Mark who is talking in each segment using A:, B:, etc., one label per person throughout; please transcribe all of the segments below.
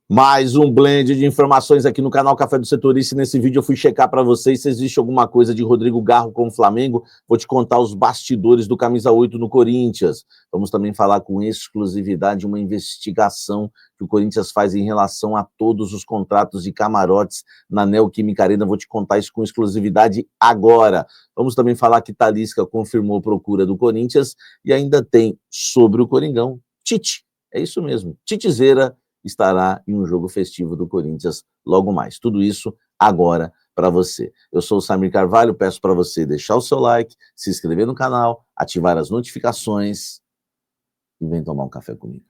A: Mais um blend de informações aqui no canal Café do Setorista. Nesse vídeo eu fui checar para vocês se existe alguma coisa de Rodrigo Garro com o Flamengo. Vou te contar os bastidores do Camisa 8 no Corinthians. Vamos também falar com exclusividade uma investigação que o Corinthians faz em relação a todos os contratos de camarotes na Neoquímica Arena. Vou te contar isso com exclusividade agora. Vamos também falar que Talisca confirmou procura do Corinthians e ainda tem sobre o Coringão, Tite. É isso mesmo, Titizeira estará em um jogo festivo do Corinthians logo mais. Tudo isso agora para você. Eu sou o Samir Carvalho, peço para você deixar o seu like, se inscrever no canal, ativar as notificações e vem tomar um café comigo.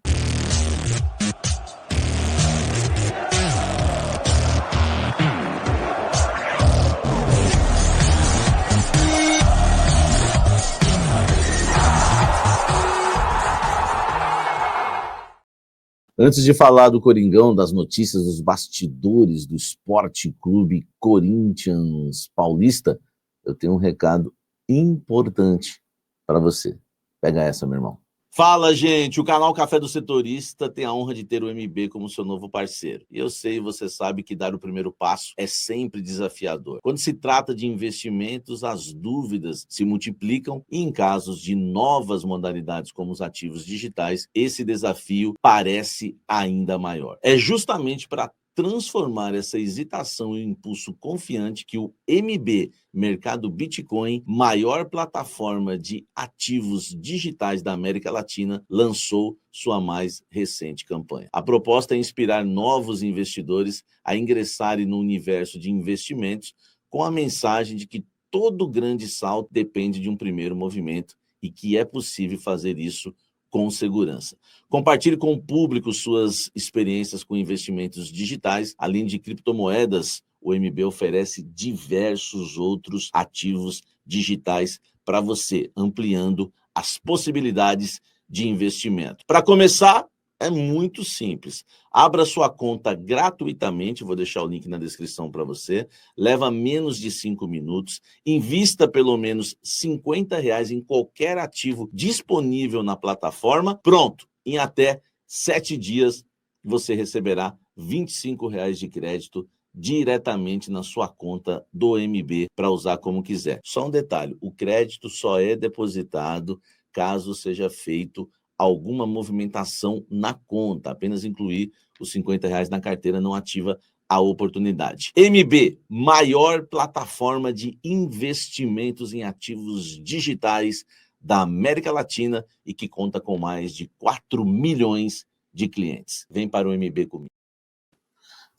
A: Antes de falar do Coringão, das notícias dos bastidores do Esporte Clube Corinthians Paulista, eu tenho um recado importante para você. Pega essa, meu irmão. Fala, gente! O canal Café do Setorista tem a honra de ter o MB como seu novo parceiro. E eu sei, você sabe que dar o primeiro passo é sempre desafiador. Quando se trata de investimentos, as dúvidas se multiplicam e em casos de novas modalidades como os ativos digitais, esse desafio parece ainda maior. É justamente para transformar essa hesitação em um impulso confiante que o MB Mercado Bitcoin, maior plataforma de ativos digitais da América Latina, lançou sua mais recente campanha. A proposta é inspirar novos investidores a ingressarem no universo de investimentos com a mensagem de que todo grande salto depende de um primeiro movimento e que é possível fazer isso com segurança. Compartilhe com o público suas experiências com investimentos digitais, além de criptomoedas. O MB oferece diversos outros ativos digitais para você, ampliando as possibilidades de investimento. Para começar, é muito simples. Abra sua conta gratuitamente, vou deixar o link na descrição para você. Leva menos de 5 minutos. Invista pelo menos R$50 em qualquer ativo disponível na plataforma. Pronto! Em até 7 dias, você receberá R$25 de crédito diretamente na sua conta do MB para usar como quiser. Só um detalhe, o crédito só é depositado caso seja feito alguma movimentação na conta, apenas incluir os R$50 na carteira não ativa a oportunidade. MB, maior plataforma de investimentos em ativos digitais da América Latina e que conta com mais de 4 milhões de clientes. Vem para o MB comigo.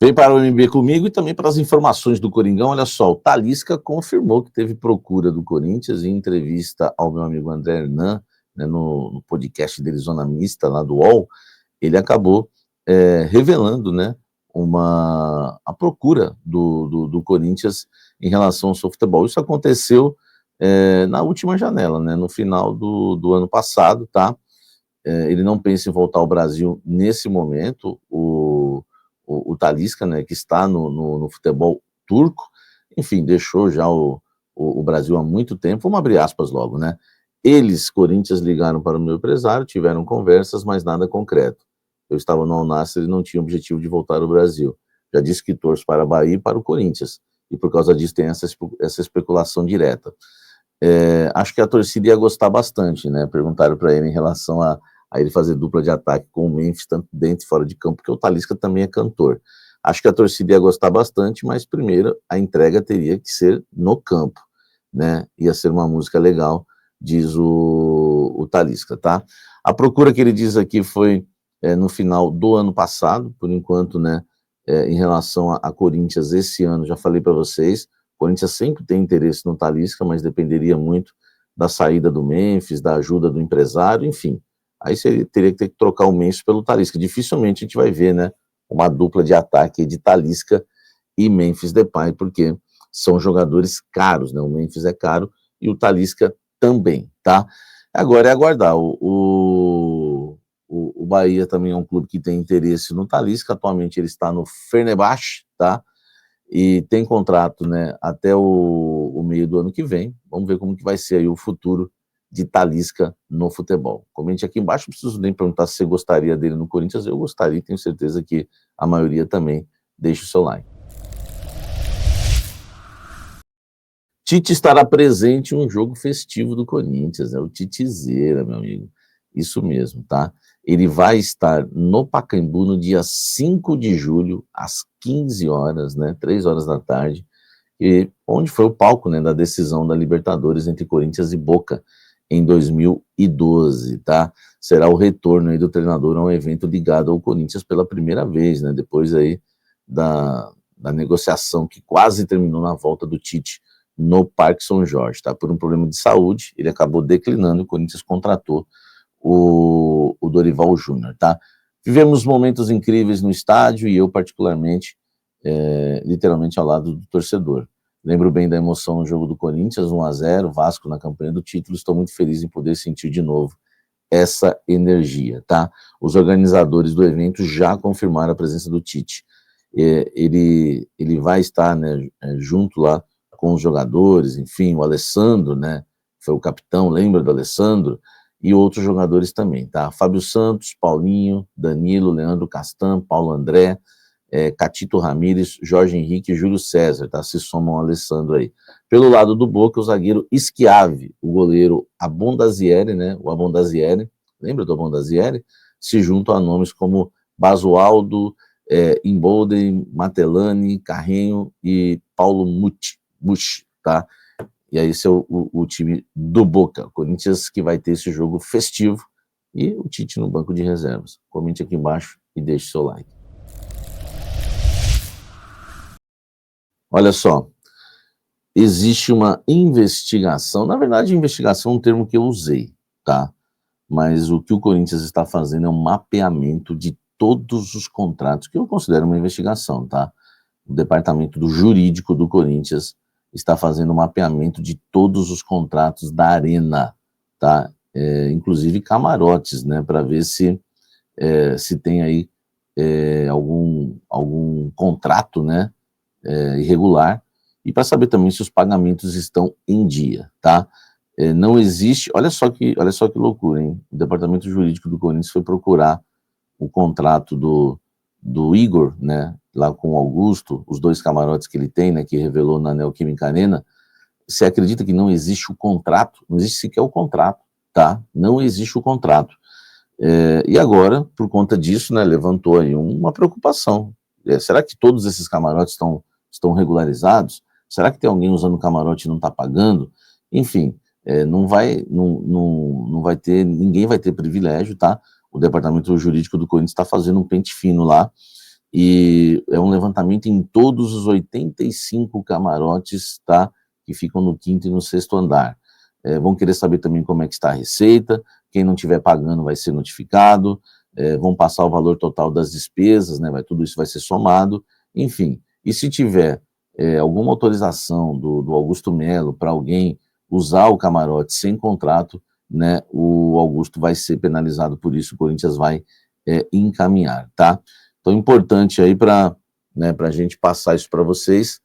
A: Vem para o MB comigo e também para as informações do Coringão. Olha só, o Talisca confirmou que teve procura do Corinthians em entrevista ao meu amigo André Hernan, né, no podcast dele, Zona Mista, lá do UOL. Ele acabou revelando, né, a procura do Corinthians em relação ao seu futebol. Isso aconteceu na última janela, né, no final do ano passado, tá? Ele não pensa em voltar ao Brasil nesse momento, o Talisca, né, que está no futebol turco, enfim, deixou já o Brasil há muito tempo. Vamos abrir aspas logo, né? Eles, Corinthians, ligaram para o meu empresário, tiveram conversas, mas nada concreto. Eu estava no Al Nassr e não tinha objetivo de voltar ao Brasil. Já disse que torço para a Bahia e para o Corinthians, e por causa disso tem essa especulação direta. Acho que a torcida ia gostar bastante, né? Perguntaram para ele em relação a ele fazer dupla de ataque com o Memphis, tanto dentro e fora de campo, porque o Talisca também é cantor. Acho que a torcida ia gostar bastante, mas primeiro a entrega teria que ser no campo, né? Ia ser uma música legal, diz o Talisca, tá? A procura que ele diz aqui foi no final do ano passado, por enquanto, né? Em relação a Corinthians, esse ano, já falei para vocês, o Corinthians sempre tem interesse no Talisca, mas dependeria muito da saída do Memphis, da ajuda do empresário, enfim. Aí você teria que ter que trocar o Memphis pelo Talisca. Dificilmente a gente vai ver, né, uma dupla de ataque de Talisca e Memphis Depay, porque são jogadores caros, né? O Memphis é caro e o Talisca também, tá? Agora é aguardar. O Bahia também é um clube que tem interesse no Talisca. Atualmente ele está no Fenerbahçe, tá? E tem contrato, né, até o meio do ano que vem. Vamos ver como que vai ser aí o futuro de Talisca no futebol. Comente aqui embaixo, não preciso nem perguntar se você gostaria dele no Corinthians. Eu gostaria, tenho certeza que a maioria também deixa o seu like. Tite estará presente em um jogo festivo do Corinthians, né? O Titizeira, meu amigo. Isso mesmo, tá? Ele vai estar no Pacaembu no dia 5 de julho, às 15 horas, né? 3 horas da tarde, onde foi o palco, né, da decisão da Libertadores entre Corinthians e Boca em 2012, tá? Será o retorno aí do treinador a um evento ligado ao Corinthians pela primeira vez, né? Depois aí da negociação que quase terminou na volta do Tite no Parque São Jorge, tá? Por um problema de saúde, ele acabou declinando e o Corinthians contratou o Dorival Júnior, tá? Vivemos momentos incríveis no estádio e eu particularmente, literalmente ao lado do torcedor. Lembro bem da emoção no jogo do Corinthians, 1-0, Vasco na campanha do título, estou muito feliz em poder sentir de novo essa energia, tá? Os organizadores do evento já confirmaram a presença do Tite. Ele vai estar, né, junto lá com os jogadores, enfim, o Alessandro, né, foi o capitão, lembra do Alessandro? E outros jogadores também, tá? Fábio Santos, Paulinho, Danilo, Leandro Castan, Paulo André, Catito Ramírez, Jorge Henrique e Júlio César, tá? Se somam o Alessandro aí. Pelo lado do Boca, o zagueiro Schiavi, o goleiro Abondazieri, né? O Abondazieri, lembra do Abondazieri? Se juntam a nomes como Basualdo, Imbolden, Matelani, Carrenho e Paulo Mucci, tá? E aí esse é o time do Boca, Corinthians, que vai ter esse jogo festivo e o Tite no banco de reservas. Comente aqui embaixo e deixe seu like. Olha só, existe uma investigação, na verdade investigação é um termo que eu usei, tá? Mas o que o Corinthians está fazendo é um mapeamento de todos os contratos, que eu considero uma investigação, tá? O departamento do jurídico do Corinthians está fazendo um mapeamento de todos os contratos da Arena, tá? Inclusive camarotes, né? Para ver se tem aí algum contrato, né? Irregular, e para saber também se os pagamentos estão em dia, tá? Não existe, olha só que loucura, hein? O departamento jurídico do Corinthians foi procurar o contrato do Igor, né, lá com o Augusto, os 2 camarotes que ele tem, né, que revelou na Neoquímica Arena. Você acredita que não existe o contrato? Não existe sequer o contrato, tá? Não existe o contrato. E agora, por conta disso, né, levantou aí uma preocupação. Será que todos esses camarotes estão regularizados? Será que tem alguém usando o camarote e não está pagando? Enfim, não vai ter, ninguém vai ter privilégio, tá? O departamento jurídico do Corinthians está fazendo um pente fino lá, e é um levantamento em todos os 85 camarotes, tá? Que ficam no 5º e no 6º andar. Vão querer saber também como é que está a receita, quem não estiver pagando vai ser notificado, vão passar o valor total das despesas, né? Tudo isso vai ser somado, enfim. E se tiver alguma autorização do Augusto Melo para alguém usar o camarote sem contrato, né, o Augusto vai ser penalizado por isso, o Corinthians vai encaminhar, tá? Então, importante aí para, né, a gente passar isso para vocês,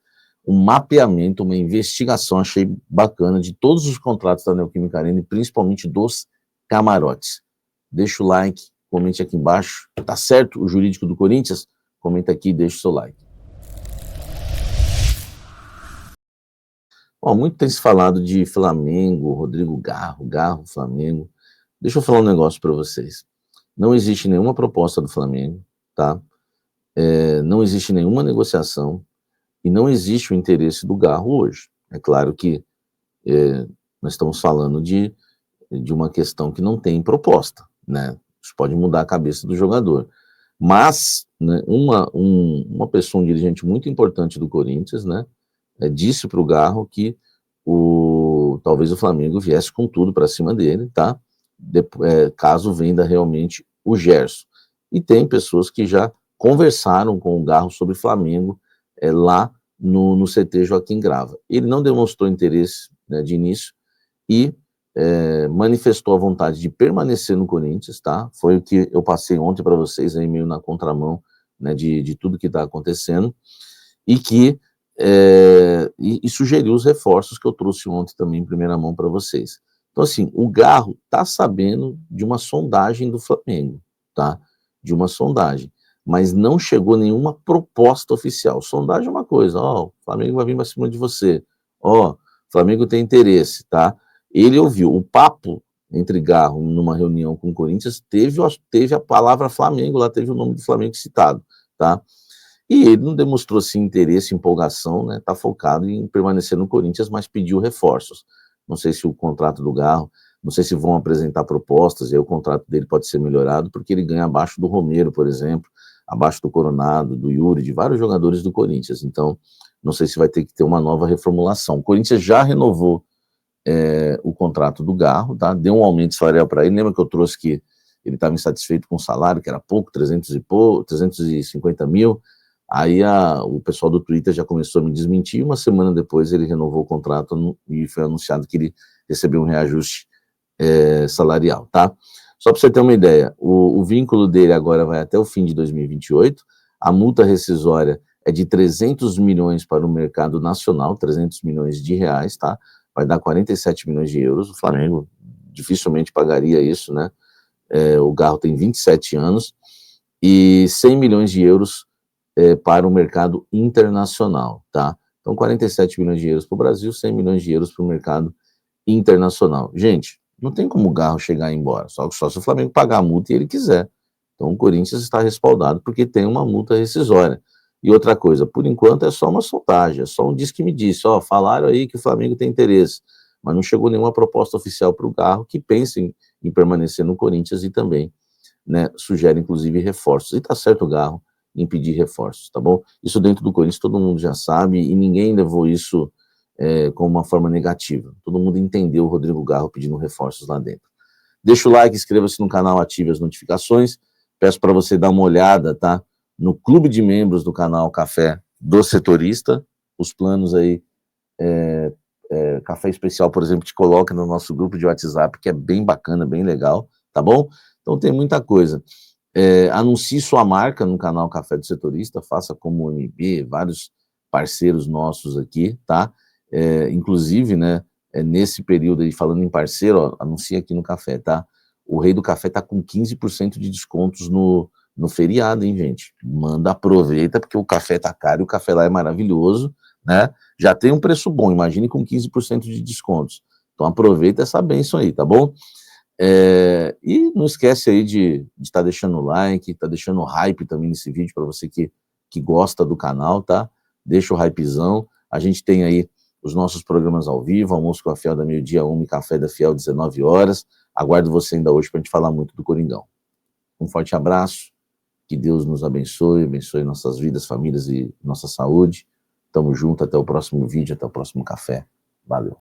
A: um mapeamento, uma investigação, achei bacana, de todos os contratos da Neoquímica Arena, e principalmente dos camarotes. Deixa o like, comente aqui embaixo, tá certo o jurídico do Corinthians? Comenta aqui e deixa o seu like. Bom, muito tem se falado de Flamengo, Rodrigo Garro, Flamengo. Deixa eu falar um negócio para vocês. Não existe nenhuma proposta do Flamengo, tá? Não existe nenhuma negociação e não existe o interesse do Garro hoje. É claro que nós estamos falando de uma questão que não tem proposta, né? Isso pode mudar a cabeça do jogador. Mas, né, uma pessoa, um dirigente muito importante do Corinthians, né, disse para o Garro que talvez o Flamengo viesse com tudo para cima dele, tá? Caso venda realmente o Gerson. E tem pessoas que já conversaram com o Garro sobre Flamengo lá no CT Joaquim Grava. Ele não demonstrou interesse, né, de início e manifestou a vontade de permanecer no Corinthians, tá? Foi o que eu passei ontem para vocês, aí meio na contramão, né, de tudo que está acontecendo, e que e sugeriu os reforços que eu trouxe ontem também em primeira mão para vocês. Então, assim, o Garro está sabendo de uma sondagem do Flamengo, tá? De uma sondagem. mas não chegou nenhuma proposta oficial. Sondagem é uma coisa, ó, o Flamengo vai vir pra cima de você, ó, o Flamengo tem interesse, tá? Ele ouviu o papo entre Garro numa reunião com o Corinthians, teve a palavra Flamengo, lá teve o nome do Flamengo citado, tá? E ele não demonstrou, assim, interesse, empolgação, né, tá focado em permanecer no Corinthians, mas pediu reforços. Não sei se o contrato do Garro, não sei se vão apresentar propostas, e aí o contrato dele pode ser melhorado, porque ele ganha abaixo do Romero, por exemplo, abaixo do Coronado, do Yuri, de vários jogadores do Corinthians. Então, não sei se vai ter que ter uma nova reformulação. O Corinthians já renovou o contrato do Garro, tá? Deu um aumento salarial para ele. Lembra que eu trouxe que ele estava insatisfeito com o salário, que era pouco, 350 mil. Aí o pessoal do Twitter já começou a me desmentir. Uma semana depois ele renovou o contrato e foi anunciado que ele recebeu um reajuste salarial, tá? Só para você ter uma ideia, o vínculo dele agora vai até o fim de 2028, a multa rescisória é de 300 milhões para o mercado nacional, 300 milhões de reais, tá? Vai dar 47 milhões de euros, o Flamengo dificilmente pagaria isso, né? O Garro tem 27 anos, e 100 milhões de euros para o mercado internacional, tá? Então, 47 milhões de euros para o Brasil, 100 milhões de euros para o mercado internacional. Gente, não tem como o Garro chegar e ir embora, só se o Flamengo pagar a multa e ele quiser. Então, o Corinthians está respaldado porque tem uma multa rescisória. E outra coisa, por enquanto é só uma sondagem, é só um diz que me disse, ó, falaram aí que o Flamengo tem interesse, mas não chegou nenhuma proposta oficial para o Garro que pense em permanecer no Corinthians e também, né, sugere inclusive reforços. E tá certo o Garro em pedir reforços, tá bom? Isso dentro do Corinthians todo mundo já sabe e ninguém levou isso como uma forma negativa. Todo mundo entendeu o Rodrigo Garro pedindo reforços lá dentro. Deixa o like, inscreva-se no canal, ative as notificações. Peço para você dar uma olhada, tá? No clube de membros do canal Café do Setorista. Os planos aí, Café Especial, por exemplo, te coloca no nosso grupo de WhatsApp, que é bem bacana, bem legal, tá bom? Então tem muita coisa. Anuncie sua marca no canal Café do Setorista, faça como o MB, vários parceiros nossos aqui, tá? Inclusive, né, nesse período aí, falando em parceiro, ó, anuncia aqui no Café, tá? O Rei do Café tá com 15% de descontos no feriado, hein, gente? Manda, aproveita, porque o café tá caro e o café lá é maravilhoso, né? Já tem um preço bom, imagine com 15% de descontos. Então aproveita essa bênção aí, tá bom? E não esquece aí de estar deixando o like, tá deixando o hype também nesse vídeo, para você que gosta do canal, tá? Deixa o hypezão. A gente tem aí os nossos programas ao vivo, almoço com a Fiel da meio-dia 1 e café da Fiel 19 horas. Aguardo você ainda hoje para a gente falar muito do Coringão. Um forte abraço, que Deus nos abençoe nossas vidas, famílias e nossa saúde. Tamo junto, até o próximo vídeo, até o próximo café. Valeu.